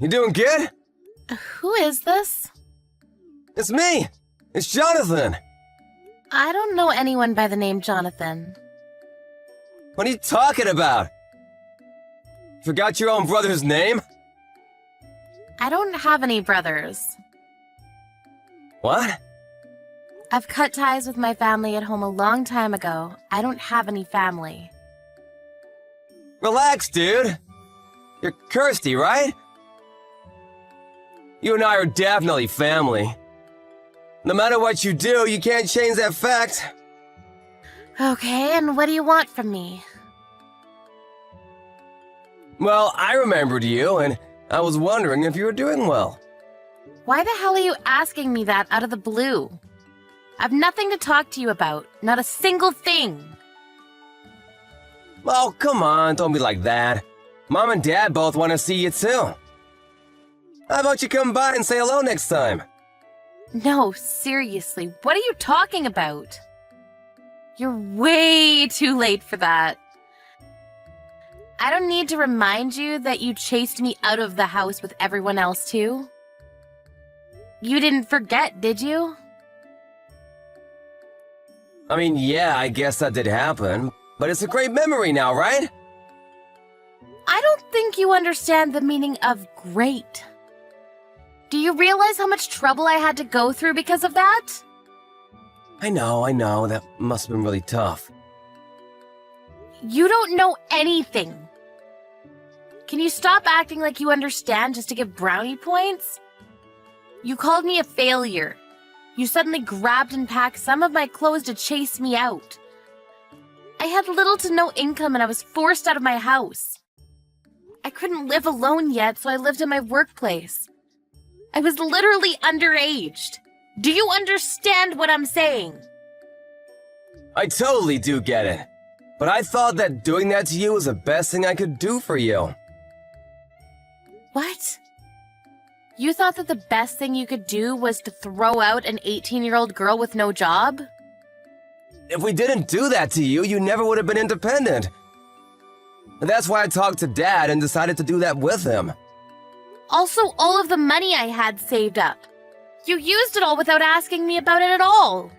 You doing good? Who is this? It's me! It's Jonathan! I don't know anyone by the name Jonathan. What are you talking about? Forgot your own brother's name? I don't have any brothers. What? I've cut ties with my family at home a long time ago. I don't have any family. Relax, dude. You're Kirsty, right? You and I are definitely family. No matter what you do, you can't change that fact. Okay, and what do you want from me? Well, I remembered you, and I was wondering if you were doing well. Why the hell are you asking me that out of the blue? I've nothing to talk to you about. Not a single thing. Oh, come on, don't be like that. Mom and Dad both want to see you too. How about you come by and say hello next time? No, seriously, what are you talking about? You're way too late for that. I don't need to remind you that you chased me out of the house with everyone else too. You didn't forget, did you? I mean, yeah, I guess that did happen, but it's a great memory now, right? I don't think you understand the meaning of great. Do you realize how much trouble I had to go through because of that? I know, that must have been really tough. You don't know anything. Can you stop acting like you understand just to give brownie points? You called me a failure. You suddenly grabbed and packed some of my clothes to chase me out. I had little to no income and I was forced out of my house. I couldn't live alone yet, so I lived in my workplace. I was literally underaged. Do you understand what I'm saying? I totally do get it. But I thought that doing that to you was the best thing I could do for you. What? You thought that the best thing you could do was to throw out an 18-year-old girl with no job? If we didn't do that to you, you never would have been independent. And that's why I talked to Dad and decided to do that with him. Also, all of the money I had saved up. You used it all without asking me about it at all.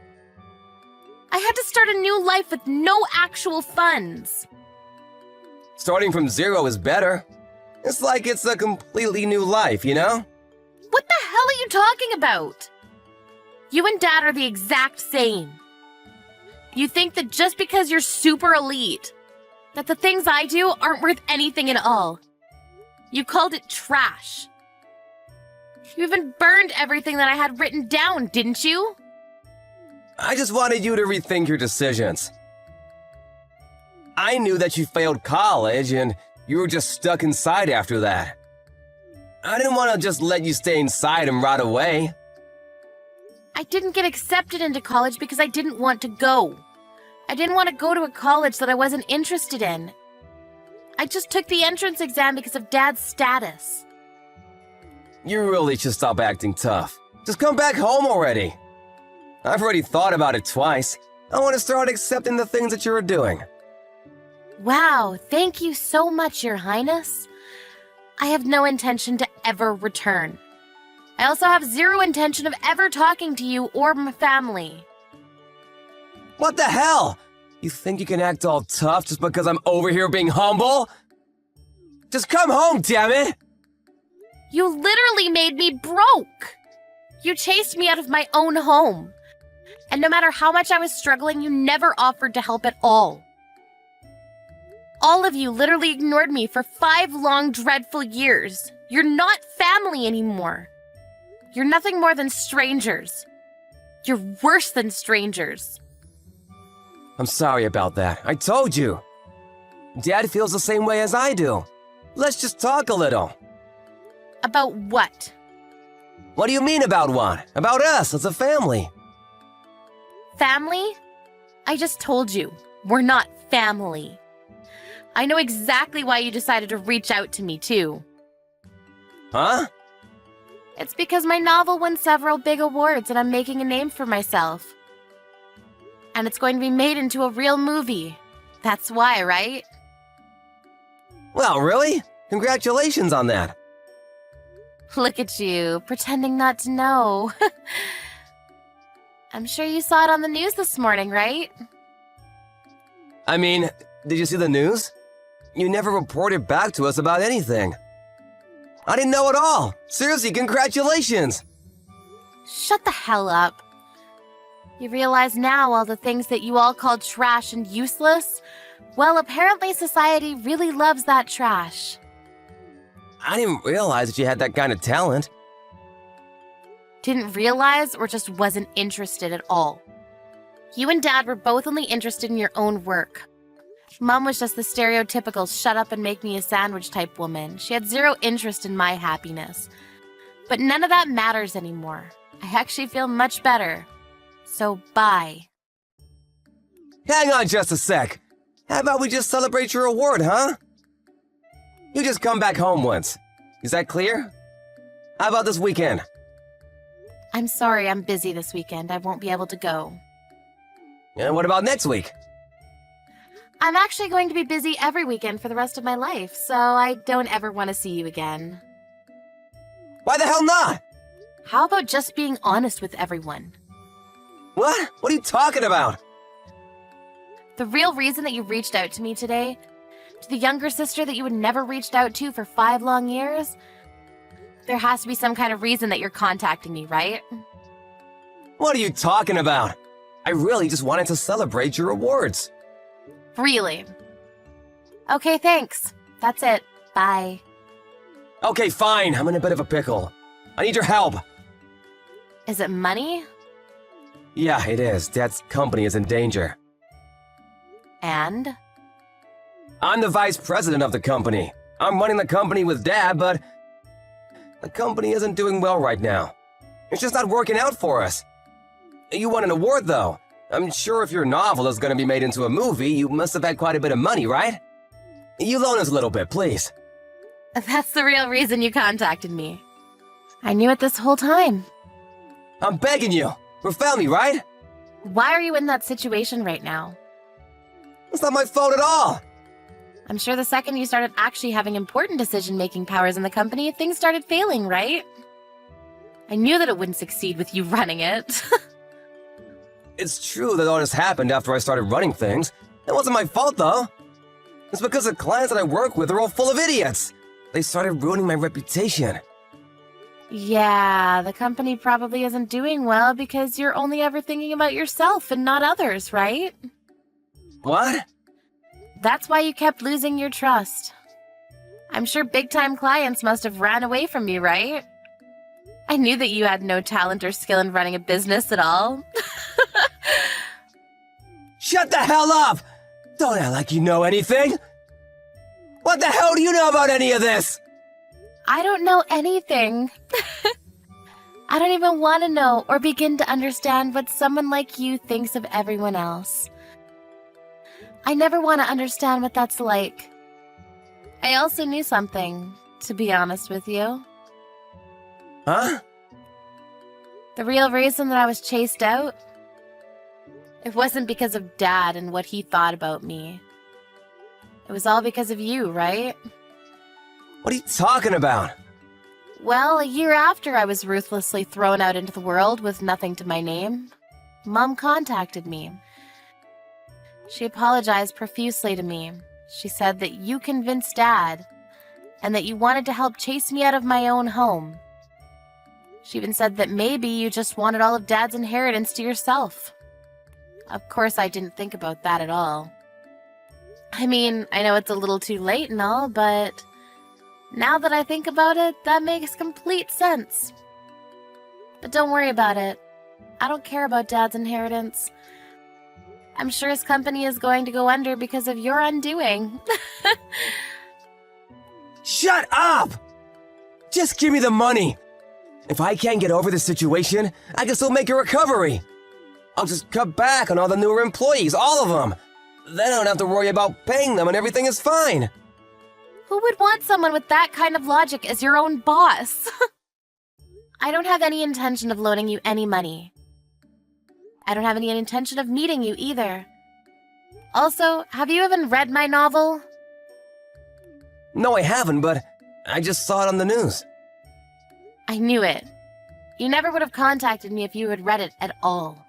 I had to start a new life with no actual funds. Starting from zero is better. It's like it's a completely new life, you know? What the hell are you talking about? You and Dad are the exact same. You think that just because you're super elite, that the things I do aren't worth anything at all. You called it trash. You even burned everything that I had written down, didn't you? I just wanted you to rethink your decisions. I knew that you failed college and you were just stuck inside after that. I didn't want to just let you stay inside and rot away. I didn't get accepted into college because I didn't want to go. I didn't want to go to a college that I wasn't interested in. I just took the entrance exam because of Dad's status. You really should stop acting tough. Just come back home already. I've already thought about it twice. I want to start accepting the things that you're doing. Wow, thank you so much, Your Highness. I have no intention to ever return. I also have zero intention of ever talking to you or my family. What the hell? You think you can act all tough just because I'm over here being humble? Just come home, damn it! You literally made me broke! You chased me out of my own home. And no matter how much I was struggling, you never offered to help at all. All of you literally ignored me for 5 long, dreadful years. You're not family anymore. You're nothing more than strangers. You're worse than strangers. I'm sorry about that. I told you. Dad feels the same way as I do. Let's just talk a little. About what? What do you mean about what? About us as a family. Family? I just told you, we're not family. I know exactly why you decided to reach out to me, too. Huh? It's because my novel won several big awards and I'm making a name for myself. And it's going to be made into a real movie. That's why, right? Well, really? Congratulations on that. Look at you, pretending not to know. I'm sure you saw it on the news this morning, right? I mean, did you see the news? You never reported back to us about anything. I didn't know at all. Seriously, congratulations. Shut the hell up. You realize now all the things that you all called trash and useless? Well, apparently society really loves that trash. I didn't realize that you had that kind of talent. Didn't realize or just wasn't interested at all. You and Dad were both only interested in your own work. Mom was just the stereotypical shut up and make me a sandwich type woman. She had zero interest in my happiness. But none of that matters anymore. I actually feel much better. So bye. Hang on just a sec. How about we just celebrate your award, huh? You just come back home once. Is that clear? How about this weekend? I'm sorry, I'm busy this weekend. I won't be able to go. And what about next week? I'm actually going to be busy every weekend for the rest of my life, so I don't ever want to see you again. Why the hell not? How about just being honest with everyone? What? What are you talking about? The real reason that you reached out to me today, to the younger sister that you had never reached out to for 5 long years, there has to be some kind of reason that you're contacting me, right? What are you talking about? I really just wanted to celebrate your awards. Really? Okay, thanks. That's it. Bye. Okay, fine. I'm in a bit of a pickle. I need your help. Is it money? Yeah, it is. Dad's company is in danger. And? I'm the vice president of the company. I'm running the company with Dad, but the company isn't doing well right now. It's just not working out for us. You won an award, though. I'm sure if your novel is going to be made into a movie, you must have had quite a bit of money, right? You loan us a little bit, please. That's the real reason you contacted me. I knew it this whole time. I'm begging you. We're family, right? Why are you in that situation right now? It's not my fault at all. I'm sure the second you started actually having important decision-making powers in the company, things started failing, right? I knew that it wouldn't succeed with you running it. It's true that all this happened after I started running things. It wasn't my fault, though. It's because the clients that I work with are all full of idiots. They started ruining my reputation. Yeah, the company probably isn't doing well because you're only ever thinking about yourself and not others, right? What? That's why you kept losing your trust. I'm sure big-time clients must have ran away from you, right? I knew that you had no talent or skill in running a business at all. Shut the hell up! Don't act like you know anything! What the hell do you know about any of this? I don't know anything. I don't even want to know or begin to understand what someone like you thinks of everyone else. I never want to understand what that's like. I also knew something, to be honest with you. Huh? The real reason that I was chased out? It wasn't because of Dad and what he thought about me. It was all because of you, right? What are you talking about? Well, a year after I was ruthlessly thrown out into the world with nothing to my name, Mom contacted me. She apologized profusely to me. She said that you convinced Dad, and that you wanted to help chase me out of my own home. She even said that maybe you just wanted all of Dad's inheritance to yourself. Of course, I didn't think about that at all. I mean, I know it's a little too late and all, but now that I think about it, that makes complete sense. But don't worry about it. I don't care about Dad's inheritance. I'm sure his company is going to go under because of your undoing. Shut up! Just give me the money! If I can't get over this situation, I can still make a recovery. I'll just cut back on all the newer employees, all of them. Then I don't have to worry about paying them and everything is fine. Who would want someone with that kind of logic as your own boss? I don't have any intention of loaning you any money. I don't have any intention of meeting you either. Also, have you even read my novel? No, I haven't, but I just saw it on the news. I knew it. You never would have contacted me if you had read it at all.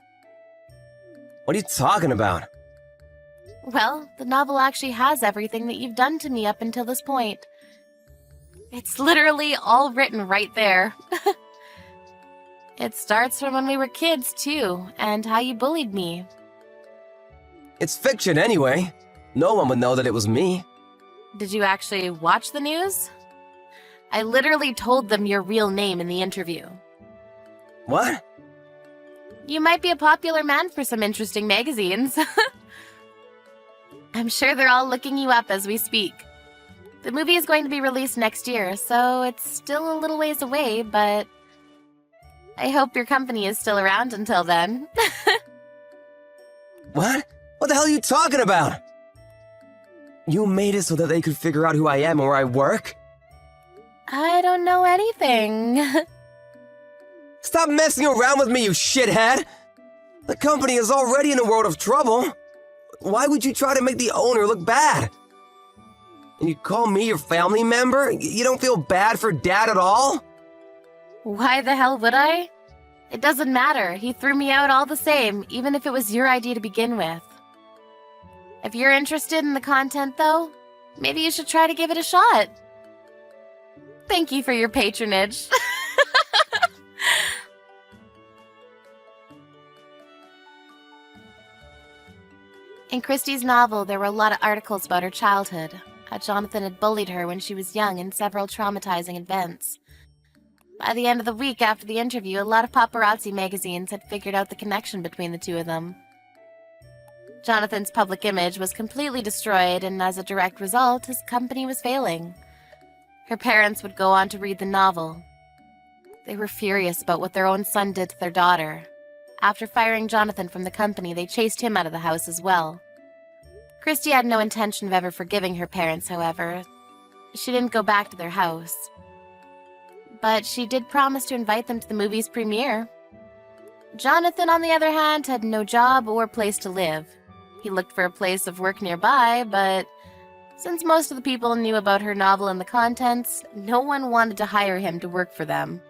What are you talking about? Well, the novel actually has everything that you've done to me up until this point. It's literally all written right there. It starts from when we were kids, too, and how you bullied me. It's fiction anyway. No one would know that it was me. Did you actually watch the news? I literally told them your real name in the interview. What? You might be a popular man for some interesting magazines. I'm sure they're all looking you up as we speak. The movie is going to be released next year, so it's still a little ways away, but I hope your company is still around until then. What? What the hell are you talking about? You made it so that they could figure out who I am and where I work? I don't know anything. Stop messing around with me, you shithead! The company is already in a world of trouble. Why would you try to make the owner look bad? And you call me your family member? You don't feel bad for Dad at all? Why the hell would I? It doesn't matter. He threw me out all the same, even if it was your idea to begin with. If you're interested in the content, though, maybe you should try to give it a shot. Thank you for your patronage. In Christie's novel, there were a lot of articles about her childhood, how Jonathan had bullied her when she was young and several traumatizing events. By the end of the week after the interview, a lot of paparazzi magazines had figured out the connection between the two of them. Jonathan's public image was completely destroyed, and as a direct result, his company was failing. Her parents would go on to read the novel. They were furious about what their own son did to their daughter. After firing Jonathan from the company, they chased him out of the house as well. Christie had no intention of ever forgiving her parents, however. She didn't go back to their house. But she did promise to invite them to the movie's premiere. Jonathan, on the other hand, had no job or place to live. He looked for a place of work nearby, but since most of the people knew about her novel and the contents, no one wanted to hire him to work for them.